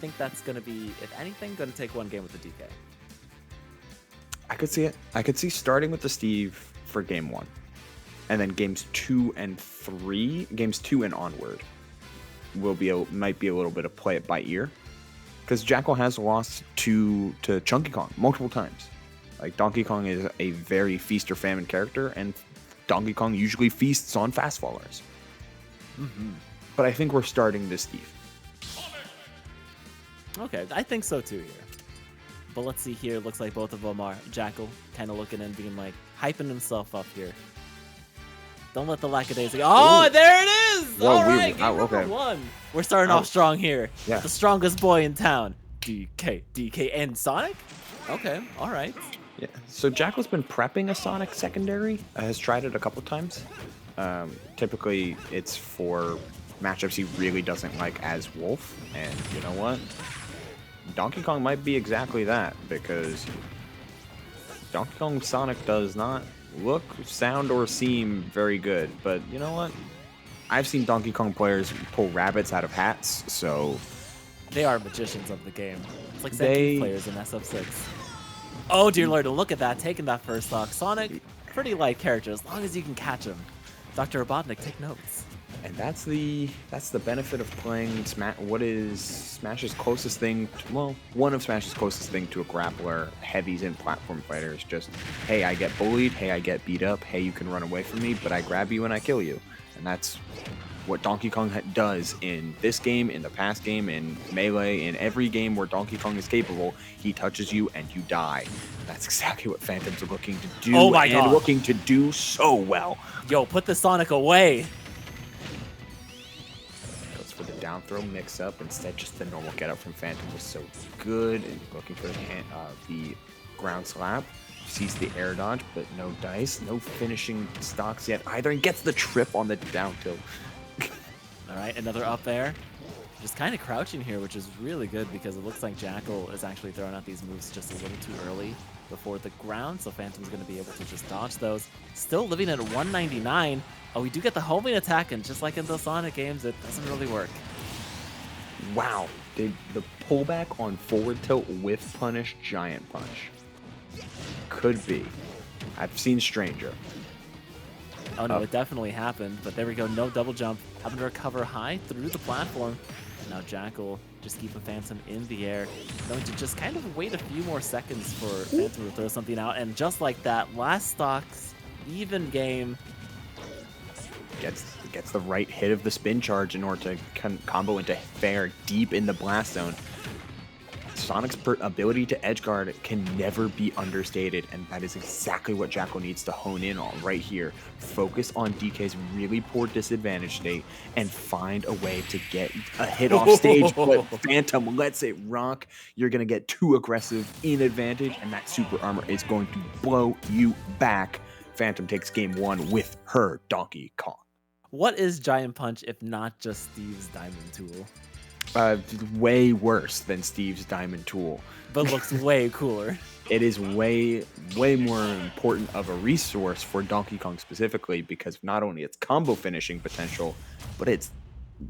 think that's going to be, if anything, going to take one game with the DK. I could see it. I could see starting with the Steve for game 1. And then games 2 and 3, games 2 and onward, might be a little bit of play it by ear. Because Jakal has lost to Chunky Kong multiple times. Like, Donkey Kong is a very feast or famine character, and Donkey Kong usually feasts on fast fallers. But I think we're starting this Steve. Okay, I think so too here. But let's see here. Looks like both of them are Jakal kind of looking and being like, hyping himself up here. Don't let the lackadaisical. Oh, there it is! Whoa, all right, game number 1. We're starting off strong here. Yeah. The strongest boy in town. DK, and Sonic? Okay, all right. Yeah. So Jakal's been prepping a Sonic secondary. Has tried it a couple times. Typically, it's for matchups he really doesn't like as Wolf. And you know what? Donkey Kong might be exactly that, because Donkey Kong Sonic does not look, sound, or seem very good. But you know what? I've seen Donkey Kong players pull rabbits out of hats, so... They are magicians of the game. It's like second players in SF6. Oh, dear lord, look at that, taking that first stock. Sonic, pretty light character, as long as you can catch him. Dr. Robotnik, take notes. And that's the benefit of playing what is Smash's closest thing one of Smash's closest thing to a grappler, heavies in platform fighters. Just, hey, I get bullied, hey, I get beat up, hey, you can run away from me, but I grab you and I kill you. And that's what Donkey Kong does in this game, in the past game, in Melee, in every game where Donkey Kong is capable. He touches you and you die. That's exactly what Phantom's looking to do. Oh my God. Looking to do so well. Yo, put the Sonic away. Goes for the down throw mix up. Instead, just the normal get up from Phantom was so good. And looking for the ground slap. Sees the air dodge, but no dice. No finishing stocks yet either. And gets the trip on the down tilt. All right, another up there. Just kind of crouching here, which is really good because it looks like Jakal is actually throwing out these moves just a little too early before the ground, so Phantom's going to be able to just dodge those. Still living at 199. Oh, we do get the homing attack, and just like in the Sonic games, it doesn't really work. Wow, the pullback on forward tilt with punish giant punch. Could be. I've seen Stranger. Oh no, it definitely happened, but there we go, no double jump, having to recover high through the platform. Now Jakal just keeping Phantom in the air, going to just kind of wait a few more seconds for Phantom to throw something out, and just like that, last stocks, even game. Gets the right hit of the spin charge in order to combo into fair deep in the blast zone. Sonic's ability to edge guard can never be understated, and that is exactly what Jakal needs to hone in on right here. Focus on DK's really poor disadvantage state and find a way to get a hit off stage, but Phantom lets it rock. You're going to get too aggressive in advantage, and that super armor is going to blow you back. Phantom takes game 1 with her Donkey Kong. What is Giant Punch if not just Steve's Diamond Tool? Way worse than Steve's Diamond Tool. But looks way cooler. It is way more important of a resource for Donkey Kong specifically, because not only its combo finishing potential, but its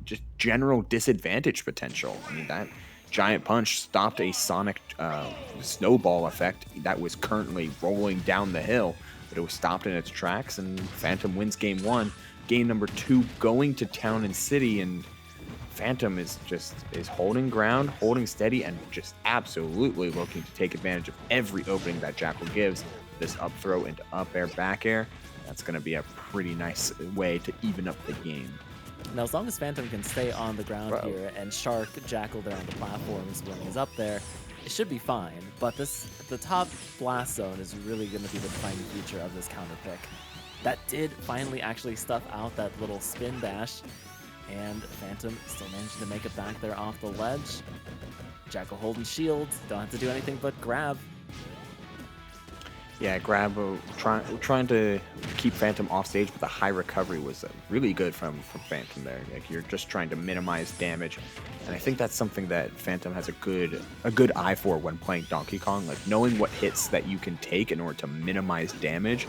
just general disadvantage potential. I mean, that Giant Punch stopped a Sonic snowball effect that was currently rolling down the hill, but it was stopped in its tracks, and Phantom wins game 1. Game number 2 going to Town and City, and Phantom is holding ground, holding steady, and just absolutely looking to take advantage of every opening that Jakal gives. This up throw into up air, back air, that's going to be a pretty nice way to even up the game. Now, as long as Phantom can stay on the ground here and shark Jakal there on the platforms when he's up there, it should be fine. But the top blast zone is really going to be the defining feature of this counter pick. That did finally actually stuff out that little spin dash. And Phantom still managing to make it back there off the ledge. Jakal holding shield. Don't have to do anything but grab. Yeah, grab. Trying to keep Phantom off stage, but the high recovery was really good from Phantom there. Like, you're just trying to minimize damage, and I think that's something that Phantom has a good eye for when playing Donkey Kong. Like, knowing what hits that you can take in order to minimize damage,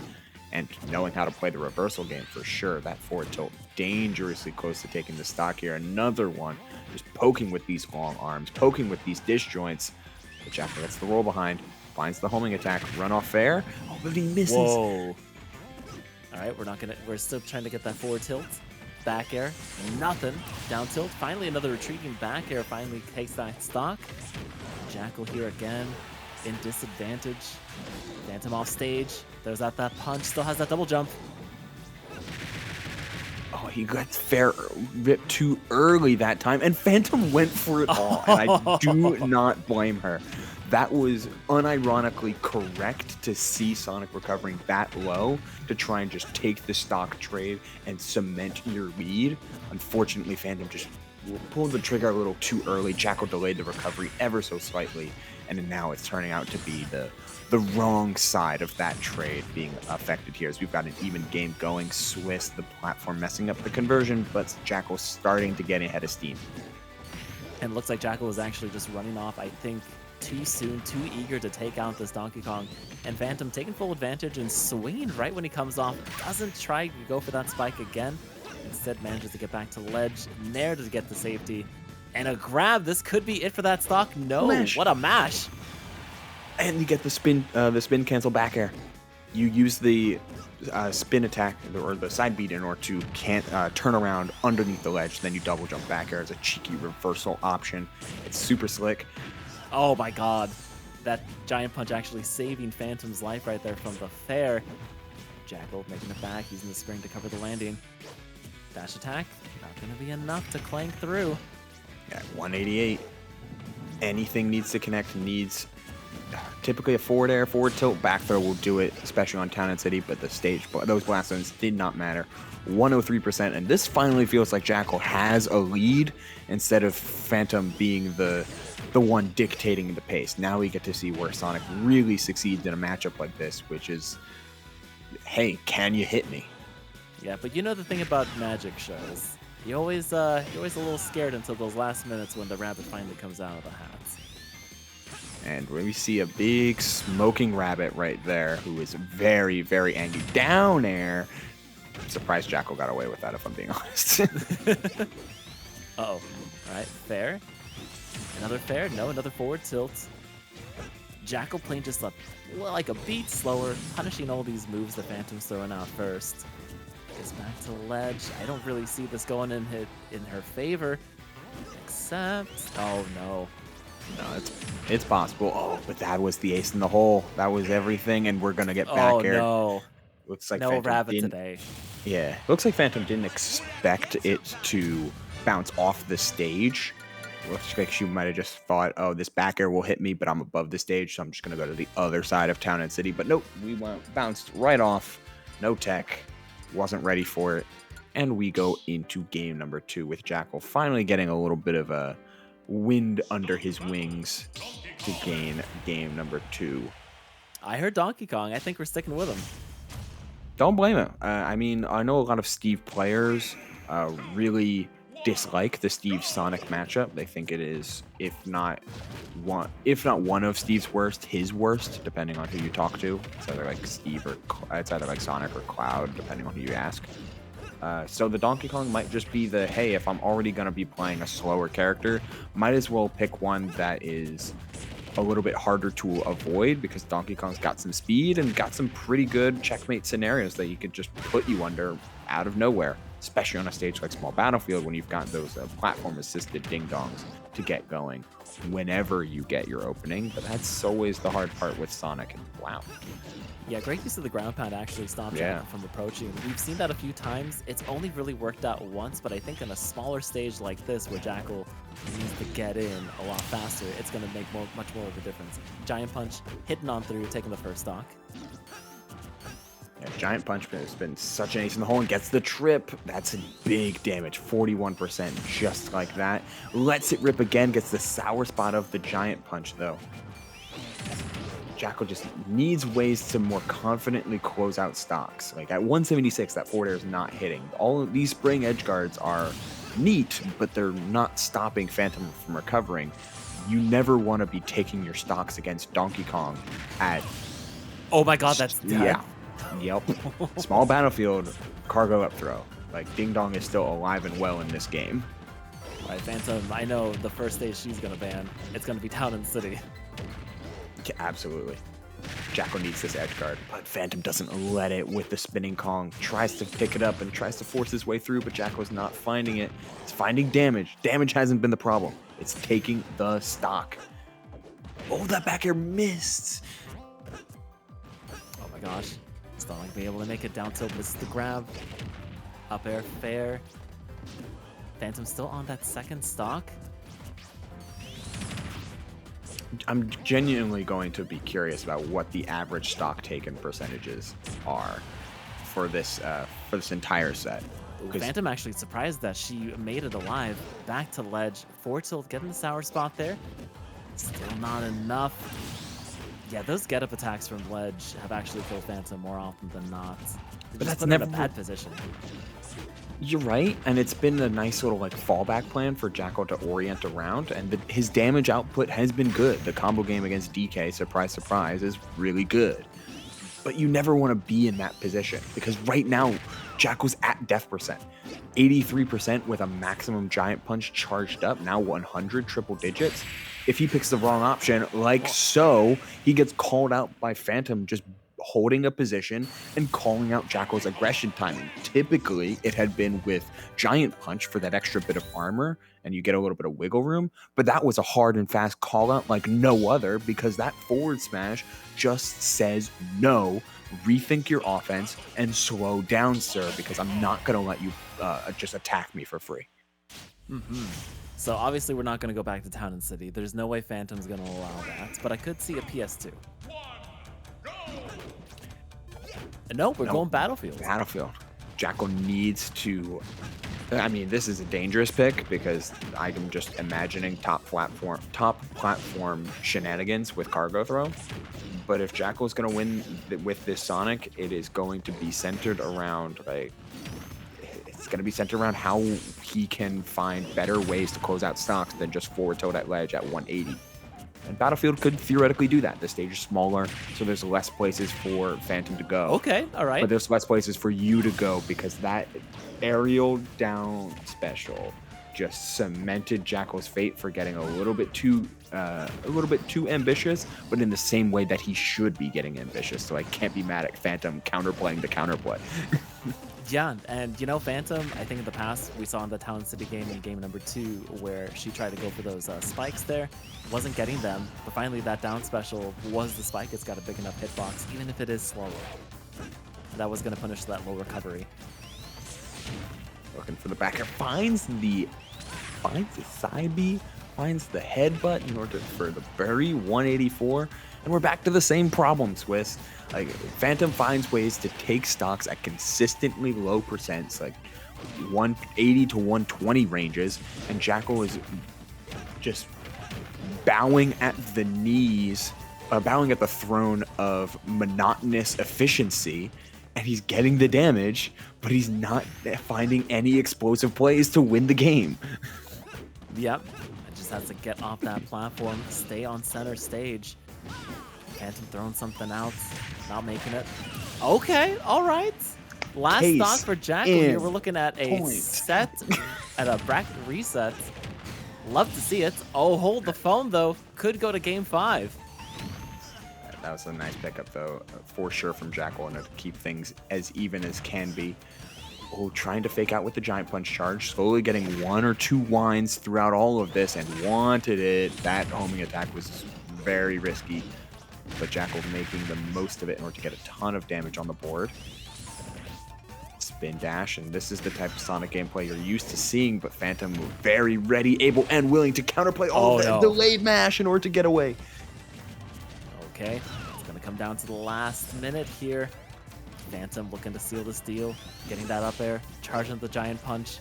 and knowing how to play the reversal game for sure. That forward tilt dangerously close to taking the stock here. Another one just poking with these long arms, poking with these disjoints. But Jakal gets the roll behind, finds the homing attack, run off fair. Oh, but he misses. Whoa. All right, we're still trying to get that forward tilt. Back air, nothing. Down tilt, finally another retreating back air finally takes that stock. Jakal here again in disadvantage. Phantom off stage. There's that punch, still has that double jump. Oh, he got fair ripped too early that time, and Phantom went for it all, and I do not blame her. That was unironically correct to see Sonic recovering that low to try and just take the stock trade and cement your lead. Unfortunately, Phantom just pulled the trigger a little too early. Jakal delayed the recovery ever so slightly, and now it's turning out to be the wrong side of that trade being affected here, as we've got an even game going. Swiss, the platform messing up the conversion, but Jakal starting to get ahead of steam. And it looks like Jakal was actually just running off, I think, too soon, too eager to take out this Donkey Kong. And Phantom taking full advantage and swinging right when he comes off. Doesn't try to go for that spike again. Instead manages to get back to ledge. Nair to get the safety. And a grab. This could be it for that stock. No, mash. What a mash. And you get the spin cancel back air. You use the spin attack or the side beat in order to turn around underneath the ledge. Then you double jump back air as a cheeky reversal option. It's super slick. Oh my god. That giant punch actually saving Phantom's life right there from the fair. Jakal making it back, using the spring to cover the landing. Dash attack, not going to be enough to clank through. Yeah, 188. Anything needs to connect, needs typically a forward air, forward tilt, back throw will do it, especially on Town and City, but those blast zones did not matter. 103%, and this finally feels like Jakal has a lead instead of Phantom being the one dictating the pace. Now we get to see where Sonic really succeeds in a matchup like this, which is, hey, can you hit me? Yeah, but you know the thing about magic shows, you're always a little scared until those last minutes when the rabbit finally comes out of the hats. And we see a big smoking rabbit right there who is very, very angry. Down air. I'm surprised Jakal got away with that, if I'm being honest. Uh-oh. All right, fair. Another fair. No, another forward tilt. Jakal playing just like a beat slower, punishing all these moves that Phantom's throwing out first. Gets back to ledge. I don't really see this going in her favor. Except... Oh, no. No, it's possible. Oh, but that was the ace in the hole. That was everything, and we're going to get back air. Oh, no. Looks like no Phantom rabbit today. Yeah, looks like Phantom didn't expect it to bounce off the stage. Looks like she might have just thought, oh, this back air will hit me, but I'm above the stage, so I'm just going to go to the other side of Town and City. But nope, we bounced right off. No tech. Wasn't ready for it. And we go into game number 2 with Jakal finally getting a little bit of a wind under his wings to gain game number 2. I heard Donkey Kong. I think we're sticking with him. Don't blame him. I mean, I know a lot of Steve players really dislike the Steve Sonic matchup. They think it is, if not one of Steve's worst, his worst, depending on who you talk to. It's either like Steve or it's either like Sonic or Cloud, depending on who you ask. So the Donkey Kong might just be the, hey, if I'm already going to be playing a slower character, might as well pick one that is a little bit harder to avoid, because Donkey Kong's got some speed and got some pretty good checkmate scenarios that he could just put you under out of nowhere, especially on a stage like Small Battlefield when you've got those platform-assisted ding-dongs to get going whenever you get your opening. But that's always the hard part with Sonic, and wow. Yeah, great use of the ground pound actually stopped Jakal from approaching. We've seen that a few times. It's only really worked out once, but I think on a smaller stage like this where Jakal needs to get in a lot faster, it's going to make much more of a difference. Giant punch, hitting on through, taking the first stock. Yeah, Giant Punch has been such an ace in the hole and gets the trip. That's a big damage, 41%, just like that. Lets it rip again, gets the sour spot of the Giant Punch, though. Jakal just needs ways to more confidently close out stocks. Like at 176, that forward air is not hitting. All of these spring edge guards are neat, but they're not stopping Phantom from recovering. You never want to be taking your stocks against Donkey Kong at... Oh my god, that's dead. Yeah. Yep. Small Battlefield, cargo up throw. Like, Ding Dong is still alive and well in this game. All right, Phantom, I know the first stage she's going to ban. It's going to be Town and City. Yeah, absolutely. Jakal needs this edge guard, but Phantom doesn't let it with the spinning Kong. Tries to pick it up and tries to force his way through, but Jakal's not finding it. It's finding damage. Damage hasn't been the problem. It's taking the stock. Oh, that back air missed. Oh my gosh. Still not being able to make it down tilt. Misses the grab. Up air fair. Phantom still on that second stock. I'm genuinely going to be curious about what the average stock taken percentages are for this entire set. Phantom actually surprised that she made it alive. Back to ledge. Forward tilt, getting the sour spot there. Still not enough. Yeah, those get up attacks from ledge have actually killed Phantom more often than not. But that's put never in a bad position. You're right, and it's been a nice little like fallback plan for Jakal to orient around, and his damage output has been good. The combo game against DK, surprise, surprise, is really good. But you never want to be in that position because right now, Jakal's at death percent. 83% with a maximum giant punch charged up, now 100 triple digits. If he picks the wrong option, like so, he gets called out by Phantom just holding a position and calling out Jakal's aggression timing. Typically, it had been with Giant Punch for that extra bit of armor, and you get a little bit of wiggle room, but that was a hard and fast call out like no other because that forward smash just says no, rethink your offense, and slow down, sir, because I'm not going to let you just attack me for free. So obviously we're not going to go back to Town and City. There's no way Phantom's going to allow that, but I could see a PS2. No, we're going Battlefield. Battlefield. Jakal needs to... I mean, this is a dangerous pick because I'm just imagining top platform shenanigans with cargo throw. But if Jakal's going to win with this Sonic, it is going to be centered around it's going to be centered around how he can find better ways to close out stocks than just forward tilt at ledge at 180. And Battlefield could theoretically do that. The stage is smaller, so there's less places for Phantom to go. Okay, all right. But there's less places for you to go because that aerial down special just cemented Jakal's fate for getting a little bit too ambitious, but in the same way that he should be getting ambitious. So I can't be mad at Phantom counterplaying the counterplay. Yeah, and you know, Phantom, I think in the past we saw in the Town City game in game number 2 where she tried to go for those spikes there, wasn't getting them, but finally that down special was the spike. It's got a big enough hitbox, even if it is slower. That was going to punish that low recovery. Looking for the backer, finds the side B, finds the headbutt in order for the bury 184, and we're back to the same problems with like Phantom finds ways to take stocks at consistently low percents, like 180 to 120 ranges, and Jakal is just bowing at the knees, bowing at the throne of monotonous efficiency, and he's getting the damage, but he's not finding any explosive plays to win the game. Yep, it just has to get off that platform, stay on center stage. Phantom throwing something out, not making it. Okay, all right. Last stock for Jakal here. We're looking at a set, at a bracket reset. Love to see it. Oh, hold the phone, though. Could go to game 5. That was a nice pickup, though, for sure from Jakal, and to keep things as even as can be. Oh, trying to fake out with the Giant Punch charge, slowly getting 1 or 2 winds throughout all of this, and wanted it. That homing attack was very risky, but Jakal making the most of it in order to get a ton of damage on the board. Spin dash, and this is the type of Sonic gameplay you're used to seeing, but Phantom very ready, able, and willing to counterplay all of that delayed mash in order to get away. Okay, it's going to come down to the last minute here. Phantom looking to seal this deal, getting that up air, charging the Giant Punch.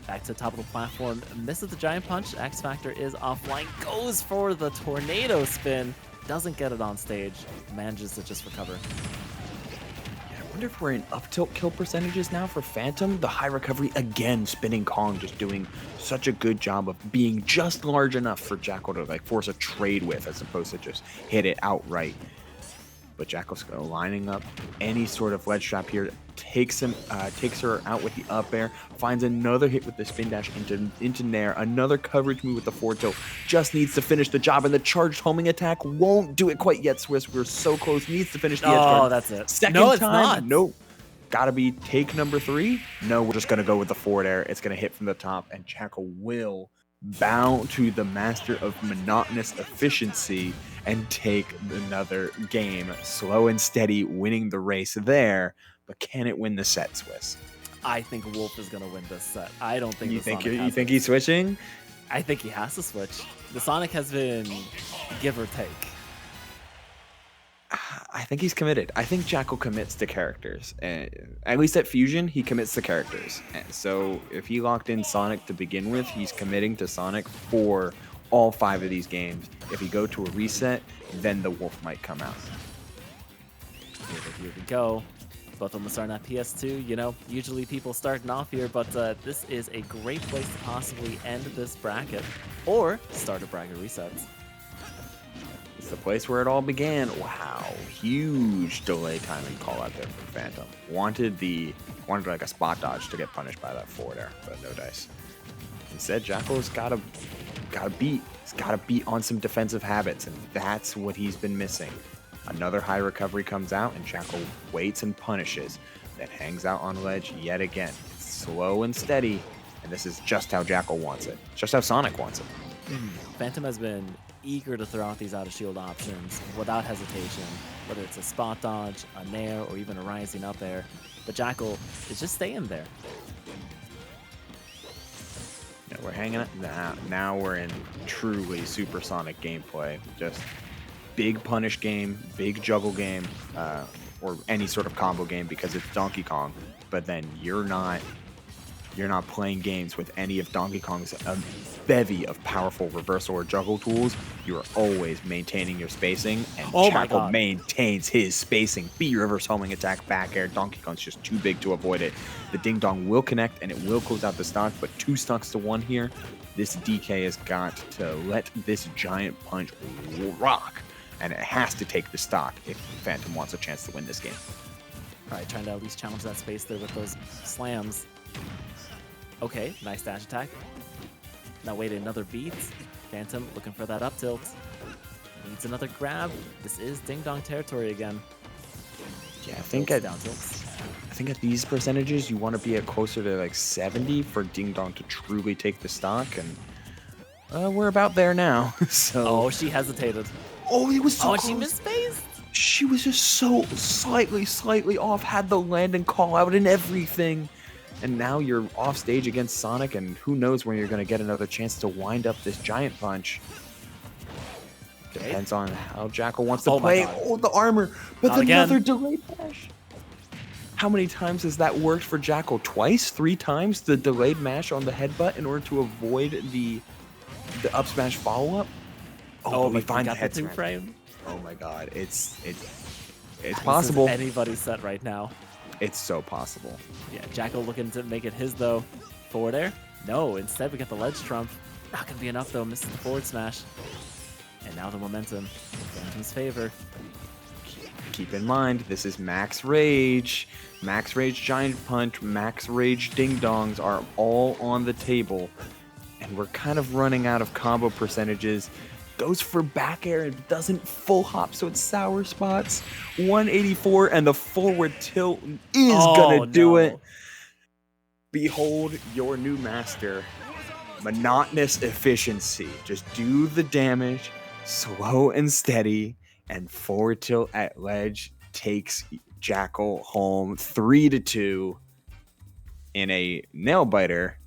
Back to the top of the platform, misses the Giant Punch. X Factor is offline, goes for the tornado spin, doesn't get it on stage, manages to just recover. I wonder if we're in up tilt kill percentages now for Phantom. The high recovery again, spinning Kong just doing such a good job of being just large enough for Jakal to like force a trade with, as opposed to just hit it outright. but Jackal's lining up any sort of ledge trap here, takes her out with the up air, finds another hit with the spin dash into Nair, another coverage move with the forward tilt, just needs to finish the job, and the charged homing attack won't do it quite yet, Swiss. We're so close, needs to finish the edge guard. Oh, that's it. Second no, it's time, not. nope. Gotta be take number 3. No, we're just gonna go with the forward air. It's gonna hit from the top, and Jackal will bow to the master of monotonous efficiency and take another game. Slow and steady, winning the race there. But can it win the set, Swiss? I think Wolf is gonna win this set. I don't think you think he's switching? I think he has to switch. The Sonic has been give or take. I think he's committed. I think Jackal commits to characters. At least at Fusion, he commits to characters. And so if he locked in Sonic to begin with, he's committing to Sonic for all 5 of these games. If he go to a reset, then the Wolf might come out. Here we go. Both of them starting at PS2. You know, usually people starting off here, but this is a great place to possibly end this bracket or start a bracket resets. It's the place where it all began. Wow, huge delay timing call out there for Fhantum. Wanted like a spot dodge to get punished by that forward air, but no dice. Instead, Jackal's gotta beat. He's gotta beat on some defensive habits, and that's what he's been missing. Another high recovery comes out, and Jackal waits and punishes, then hangs out on ledge yet again. It's slow and steady, and this is just how Jackal wants it. Just how Sonic wants it. Fhantum has been eager to throw out these out of shield options without hesitation, whether it's a spot dodge, a nair, or even a rising up air. But Jackal is just staying there. Yeah, we're hanging out now. We're in truly supersonic gameplay. Just big punish game, big juggle game, or any sort of combo game because it's Donkey Kong. But then you're not playing games with any of Donkey Kong's bevy of powerful reversal or juggle tools. You are always maintaining your spacing, and Jackal maintains his spacing. B reverse homing attack, back air. Donkey Kong's just too big to avoid it. The ding dong will connect, and it will close out the stock, but 2 stocks to 1 here. This DK has got to let this giant punch rock, and it has to take the stock if Fhantum wants a chance to win this game. All right, trying to at least challenge that space there with those slams. Okay, nice dash attack. Now wait another beat. Fhantum looking for that up tilt. Needs another grab. This is ding dong territory again. Yeah, I think at these percentages you want to be at closer to like 70 for ding dong to truly take the stock, and we're about there now. So oh, she hesitated. Oh, it was so close. She misspaced. She was just so slightly off. Had the landing call out and everything. And now you're off stage against Sonic, and who knows when you're going to get another chance to wind up this giant punch. Okay. Depends on how Jackal wants to play. Oh, the armor, but another delayed mash. How many times has that worked for Jackal? Twice? 3 times? The delayed mash on the headbutt in order to avoid the up smash follow-up? Oh, we find the head frame. Oh my god, it's possible. This is anybody's set right now. It's so possible. Yeah, Jackal looking to make it his, though. Forward air? No, instead we get the ledge trump. Not going to be enough, though. Misses the forward smash. And now the momentum in Phantom's favor. Keep in mind, this is Max Rage. Max Rage Giant Punch, Max Rage Ding Dongs are all on the table. And we're kind of running out of combo percentages. Goes for back air and doesn't full hop, so it's sour spots. 184, and the forward tilt is gonna do it. Behold your new master. Monotonous efficiency. Just do the damage, slow and steady, and forward tilt at ledge takes Jackal home 3-2 in a nail biter.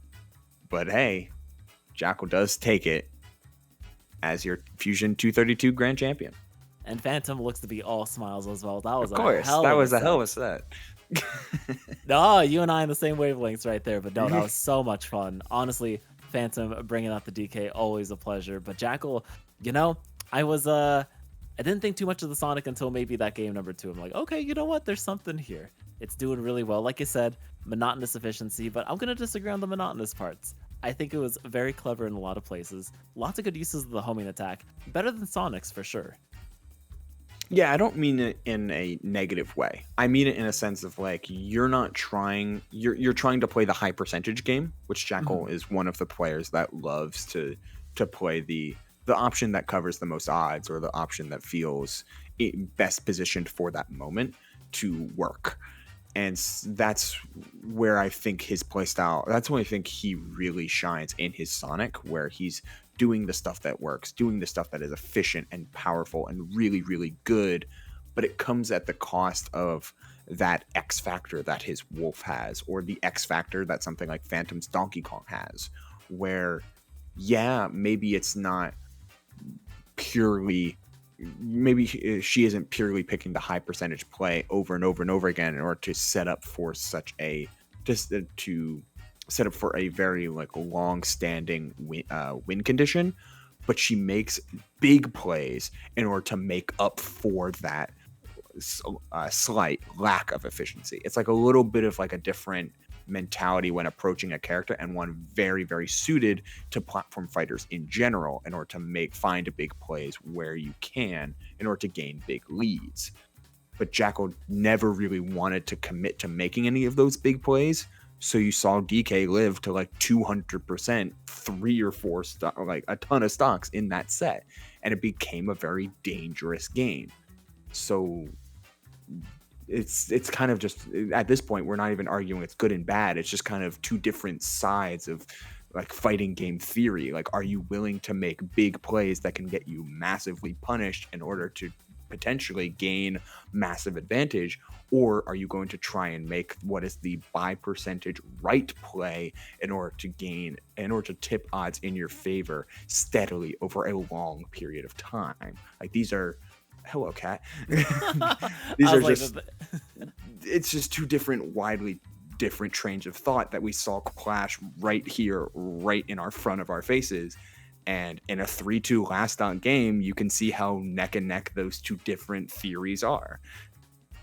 But hey, Jackal does take it as your Fusion 232 Grand Champion. And Fhantum looks to be all smiles as well. That was a hell of a set. No, you and I on the same wavelengths right there. But no, that was so much fun. Honestly, Fhantum bringing out the DK, always a pleasure. But Jackal, you know, I didn't think too much of the Sonic until maybe that game number 2. I'm like, okay, you know what? There's something here. It's doing really well. Like you said, monotonous efficiency, but I'm going to disagree on the monotonous parts. I think it was very clever in a lot of places. Lots of good uses of the homing attack. Better than Sonic's for sure. Yeah, I don't mean it in a negative way. I mean it in a sense of like you're not trying you're trying to play the high percentage game, which Jackal Mhm. is one of the players that loves to play the option that covers the most odds or the option that feels best positioned for that moment to work. And that's where I think his playstyle. That's when I think he really shines in his Sonic, where he's doing the stuff that works, doing the stuff that is efficient and powerful and really, really good. But it comes at the cost of that X factor that his Wolf has, or the X factor that something like Phantom's Donkey Kong has, where yeah, maybe it's not purely maybe she isn't purely picking the high percentage play over and over and over again in order to set up for such a just to set up for a very like long standing win condition, but she makes big plays in order to make up for that slight lack of efficiency. It's like a little bit of like a different mentality when approaching a character, and one very very suited to platform fighters in general in order to find big plays where you can in order to gain big leads. But Jackal never really wanted to commit to making any of those big plays, so you saw DK live to like 200%, three or four like a ton of stocks in that set, and it became a very dangerous game. So it's kind of just at this point we're not even arguing it's good and bad. It's just kind of two different sides of like fighting game theory. Like, are you willing to make big plays that can get you massively punished in order to potentially gain massive advantage, or are you going to try and make what is the by percentage right play in order to tip odds in your favor steadily over a long period of time? Like, these are hello cat. These I are was like, just it's just two different widely different trains of thought that we saw clash right here, right in our front of our faces. And in a 3-2 last out game, you can see how neck and neck those two different theories are.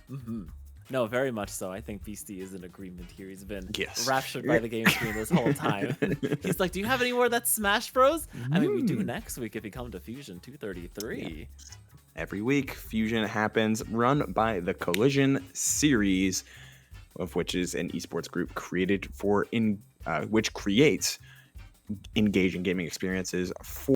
hmm No, very much so. I think Beastie is in agreement here. He's been Yes. raptured by the game screen this whole time. He's like, "Do you have any more of that Smash Bros?" I mean, we do next week if you come to Fusion 233. Yeah. Every week, Fusion happens, run by the Collision series, of which is an esports group created which creates engaging gaming experiences for